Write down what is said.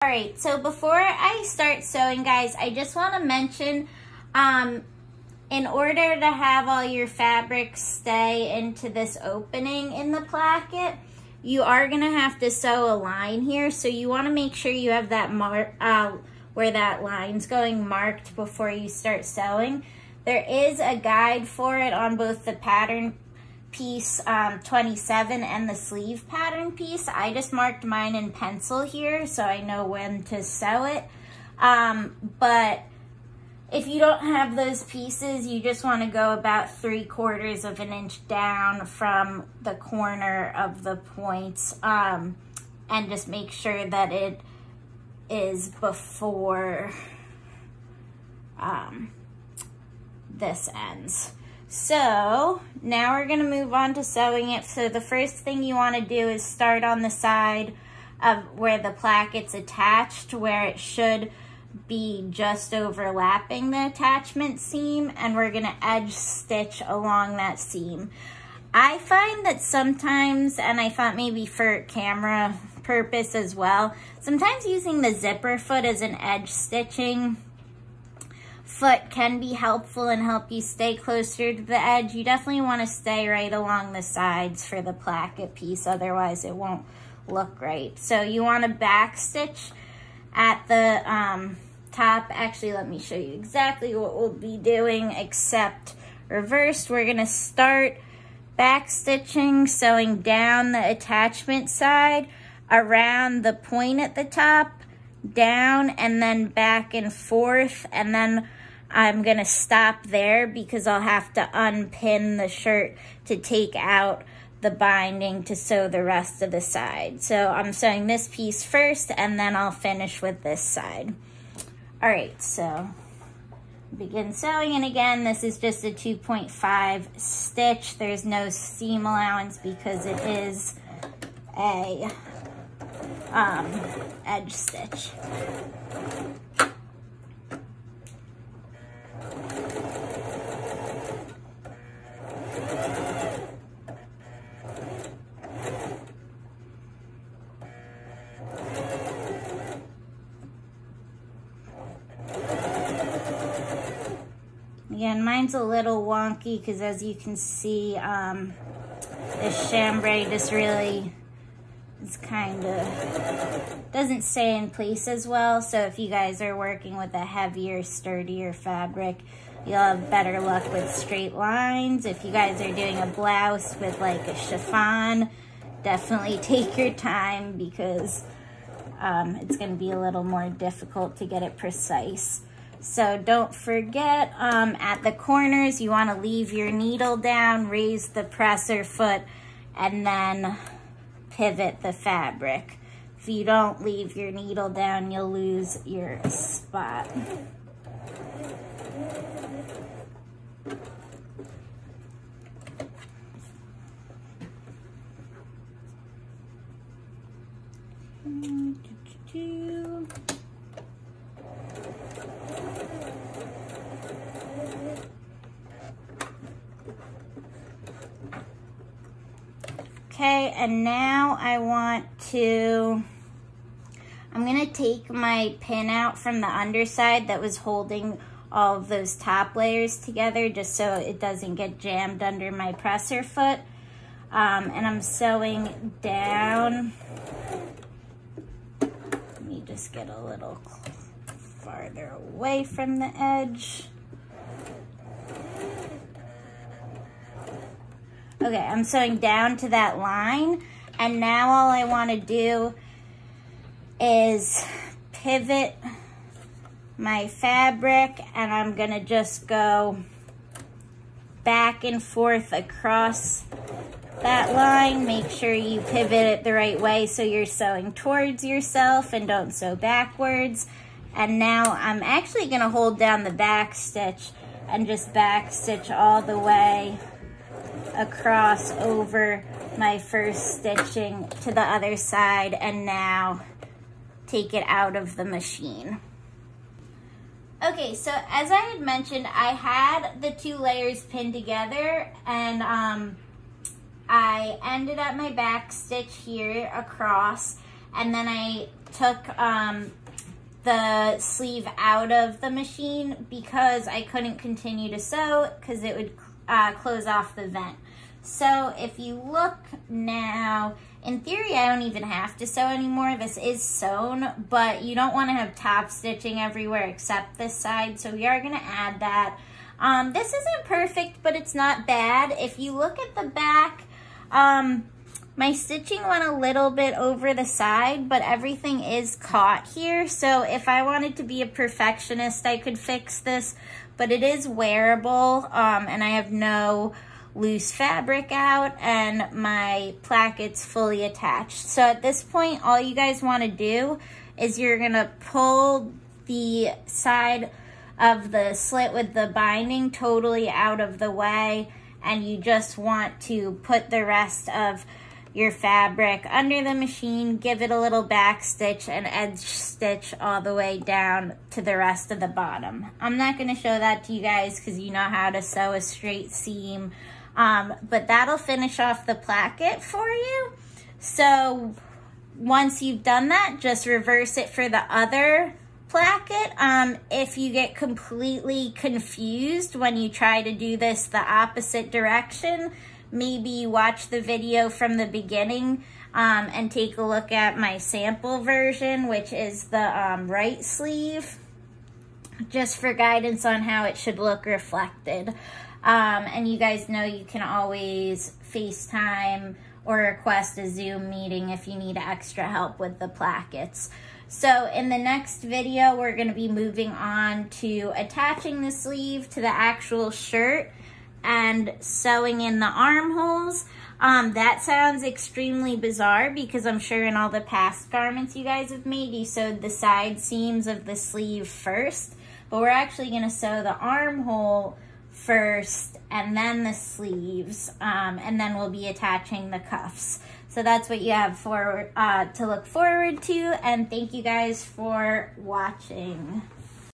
Alright, so before I start sewing, guys, I just want to mention, in order to have all your fabrics stay into this opening in the placket, you are going to have to sew a line here. So you want to make sure you have that where that line's going marked before you start sewing. There is a guide for it on both the pattern piece 27 and the sleeve pattern piece. I just marked mine in pencil here so I know when to sew it. But if you don't have those pieces, you just want to go about 3/4 of an inch down from the corner of the points, and just make sure that it is before this ends. So now we're going to move on to sewing it. So the first thing you want to do is start on the side of where the placket's attached, where it should be just overlapping the attachment seam, and we're going to edge stitch along that seam. I find that sometimes, and I thought maybe for camera purpose as well, sometimes using the zipper foot as an edge stitching foot can be helpful and help you stay closer to the edge. You definitely want to stay right along the sides for the placket piece, otherwise it won't look right. So you want to back stitch at the top. Actually, let me show you exactly what we'll be doing, except reversed. We're going to start back stitching, sewing down the attachment side around the point at the top, down, and then back and forth, and then I'm gonna stop there because I'll have to unpin the shirt to take out the binding to sew the rest of the side. So I'm sewing this piece first and then I'll finish with this side. All right, so begin sewing, and again, this is just a 2.5 stitch. There's no seam allowance because it is a edge stitch. Again, mine's a little wonky because, as you can see, this chambray just really is kind of, doesn't stay in place as well. So if you guys are working with a heavier, sturdier fabric, you'll have better luck with straight lines. If you guys are doing a blouse with like a chiffon, definitely take your time because it's going to be a little more difficult to get it precise. So don't forget, at the corners, you want to leave your needle down, raise the presser foot, and then pivot the fabric. If you don't leave your needle down, you'll lose your spot. Okay, and now I'm gonna take my pin out from the underside that was holding all of those top layers together, just so it doesn't get jammed under my presser foot. And I'm sewing down. Let me just get a little farther away from the edge. Okay, I'm sewing down to that line, and now all I want to do is pivot my fabric, and I'm going to just go back and forth across that line. Make sure you pivot it the right way so you're sewing towards yourself and don't sew backwards. And now I'm actually going to hold down the back stitch and just back stitch all the way across over my first stitching to the other side, and now take it out of the machine. Okay, so as I had mentioned, I had the two layers pinned together, and I ended up my back stitch here across, and then I took the sleeve out of the machine because I couldn't continue to sew because it would close off the vent. So if you look now, in theory, I don't even have to sew anymore. This is sewn, but you don't want to have top stitching everywhere except this side, so we are going to add that. This isn't perfect, but it's not bad. If you look at the back, my stitching went a little bit over the side, but everything is caught here. So if I wanted to be a perfectionist, I could fix this, but it is wearable, and I have no loose fabric out, and my placket's fully attached. So at this point, all you guys want to do is you're going to pull the side of the slit with the binding totally out of the way, and you just want to put the rest of your fabric under the machine, give it a little back stitch and edge stitch all the way down to the rest of the bottom. I'm not going to show that to you guys because you know how to sew a straight seam, but that'll finish off the placket for you. So once you've done that, just reverse it for the other placket. If you get completely confused when you try to do this the opposite direction, maybe watch the video from the beginning and take a look at my sample version, which is the right sleeve, just for guidance on how it should look reflected. And you guys know you can always FaceTime or request a Zoom meeting if you need extra help with the plackets. So in the next video, we're going to be moving on to attaching the sleeve to the actual shirt and sewing in the armholes. That sounds extremely bizarre because I'm sure in all the past garments you guys have made, you sewed the side seams of the sleeve first, but we're actually going to sew the armhole first and then the sleeves, and then we'll be attaching the cuffs. So that's what you have to look forward to, and thank you guys for watching.